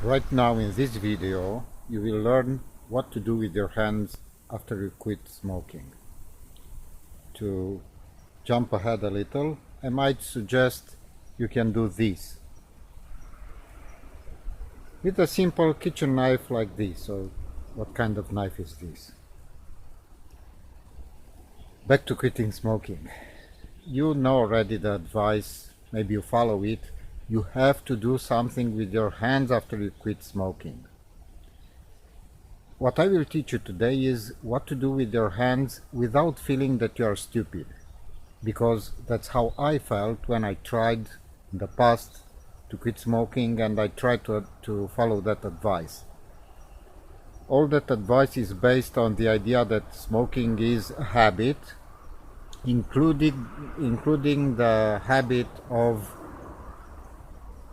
Right now in this video you will learn what to do with your hands after you quit smoking. To jump ahead a little, I might suggest you can do this with a simple kitchen knife like this. So what kind of knife is this? Back to quitting smoking. You know already the advice, maybe you follow it. You have to do something with your hands after you quit smoking. What I will teach you today is what to do with your hands without feeling that you are stupid, because that's how I felt when I tried in the past to quit smoking and I tried to follow that advice. All that advice is based on the idea that smoking is a habit, including the habit of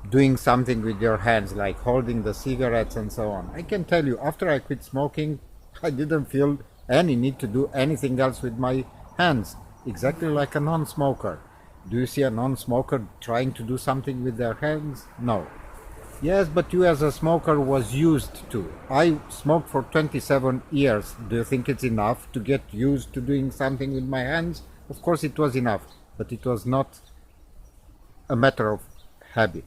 doing something with your hands, like holding the cigarettes and so on. I can tell you, after I quit smoking, I didn't feel any need to do anything else with my hands, exactly like a non-smoker. Do you see a non-smoker trying to do something with their hands? No. Yes, but you as a smoker was used to. I smoked for 27 years. Do you think it's enough to get used to doing something with my hands? Of course it was enough, but it was not a matter of habit.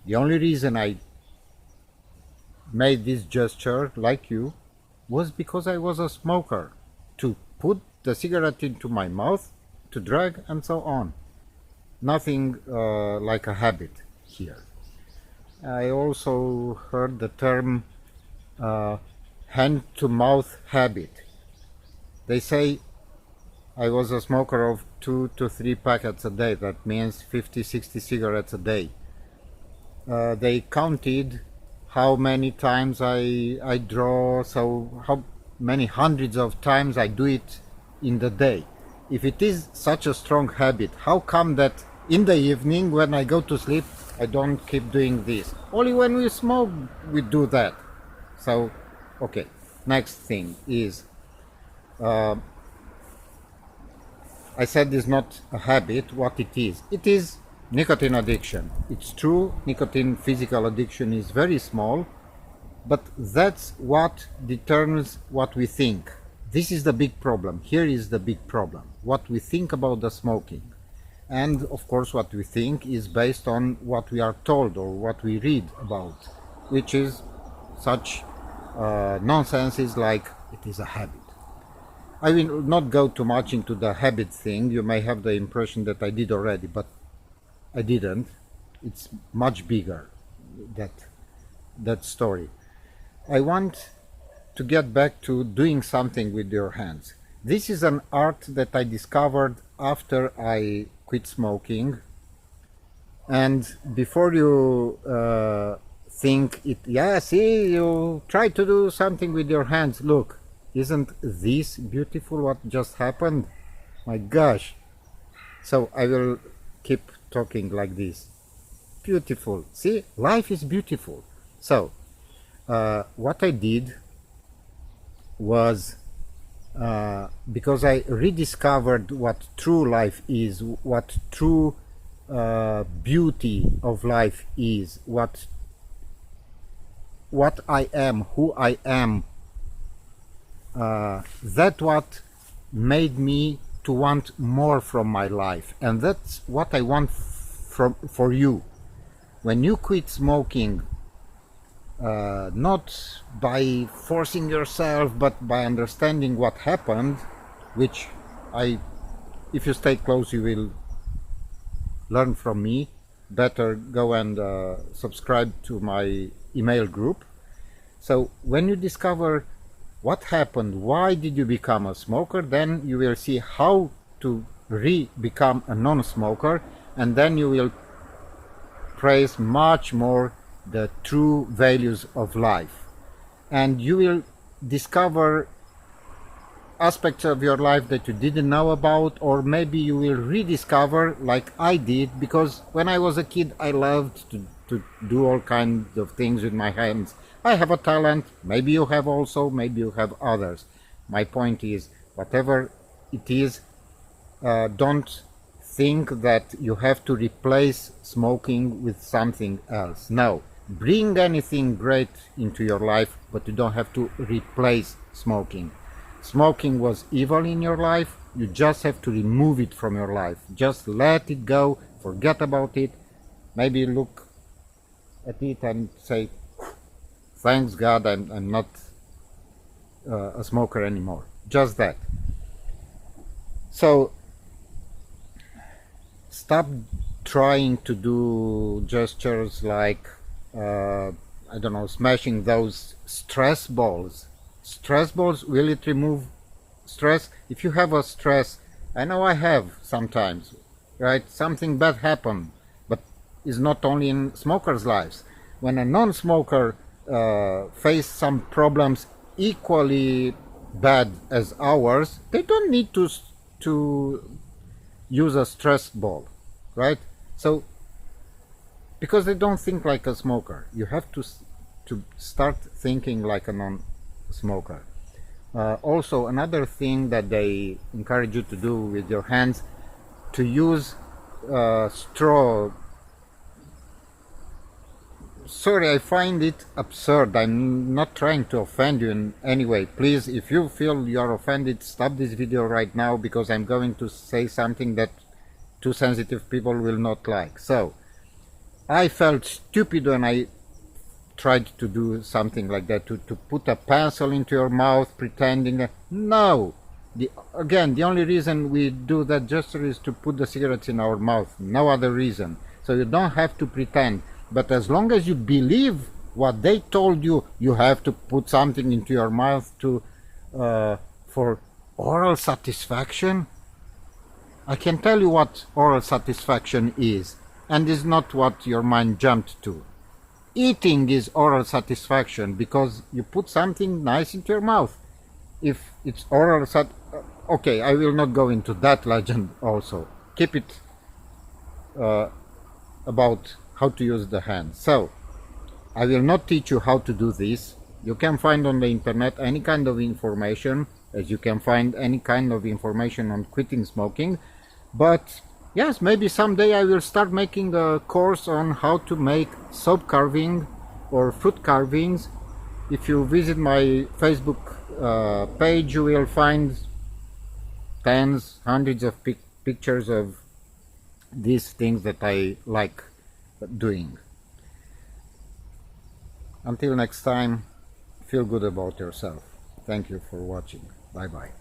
The only reason I made this gesture, like you, was because I was a smoker, to put the cigarette into my mouth, to drag and so on. Nothing like a habit here. I also heard the term hand-to-mouth habit. They say I was a smoker of 2 to 3 packets a day. That means 50-60 cigarettes a day. They counted how many times I draw, so how many hundreds of times I do it in the day. If it is such a strong habit, how come that in the evening when I go to sleep I don't keep doing this? Only when we smoke we do that. So okay, next thing is I said it's not a habit. What it is nicotine addiction. It's true, nicotine physical addiction is very small, but that's what determines what we think. This is the big problem. Here is the big problem. What we think about the smoking. And of course what we think is based on what we are told or what we read about, which is such nonsenses like it is a habit. I will not go too much into the habit thing. You may have the impression that I did already, but I didn't. It's much bigger, that story. I want to get back to doing something with your hands. This is an art that I discovered after I quit smoking. And before you think it, yeah, see, you try to do something with your hands. Look, isn't this beautiful what just happened? My gosh. So I will keep talking like this. Beautiful. See, life is beautiful. So what I did was, because I rediscovered what true life is, what true beauty of life is, what I am, who I am, that what made me to want more from my life. And that's what I want for you. When you quit smoking, not by forcing yourself, but by understanding what happened, which if you stay close you will learn from me. Better go and subscribe to my email group. So when you discover what happened, why did you become a smoker, then you will see how to become a non-smoker, and then you will praise much more the true values of life, and you will discover aspects of your life that you didn't know about, or maybe you will rediscover like I did, because when I was a kid I loved to do all kinds of things with my hands. I have a talent, maybe you have also, maybe you have others. My point is, whatever it is, don't think that you have to replace smoking with something else. No, bring anything great into your life, but you don't have to replace smoking. Smoking was evil in your life. You just have to remove it from your life. Just let it go, forget about it. Maybe look at it and say, thanks God, I'm not a smoker anymore. Just that. So stop trying to do gestures like I don't know, smashing those stress balls. Stress balls, will it remove stress? If you have a stress, I know I have sometimes, right? Something bad happened, but it's not only in smokers' lives. When a non-smoker face some problems equally bad as ours, they don't need to use a stress ball, right? So because they don't think like a smoker, you have to start thinking like a non-smoker. Also, another thing that they encourage you to do with your hands, to use straw. Sorry, I find it absurd. I'm not trying to offend you in any way. Please, if you feel you're offended, stop this video right now, because I'm going to say something that two sensitive people will not like. So, I felt stupid when I tried to do something like that, to put a pencil into your mouth pretending that, no. Again, the only reason we do that gesture is to put the cigarettes in our mouth, no other reason. So you don't have to pretend. But as long as you believe what they told you, you have to put something into your mouth to for oral satisfaction. I can tell you what oral satisfaction is, and is not what your mind jumped to. Eating is oral satisfaction because you put something nice into your mouth. If it's oral okay, I will not go into that legend also. Keep it about how to use the hand. So, I will not teach you how to do this. You can find on the internet any kind of information, as you can find any kind of information on quitting smoking. But yes, maybe someday I will start making a course on how to make soap carving or fruit carvings. If you visit my Facebook page, you will find tens, hundreds of pictures of these things that I like doing. Until next time, feel good about yourself. Thank you for watching. Bye bye.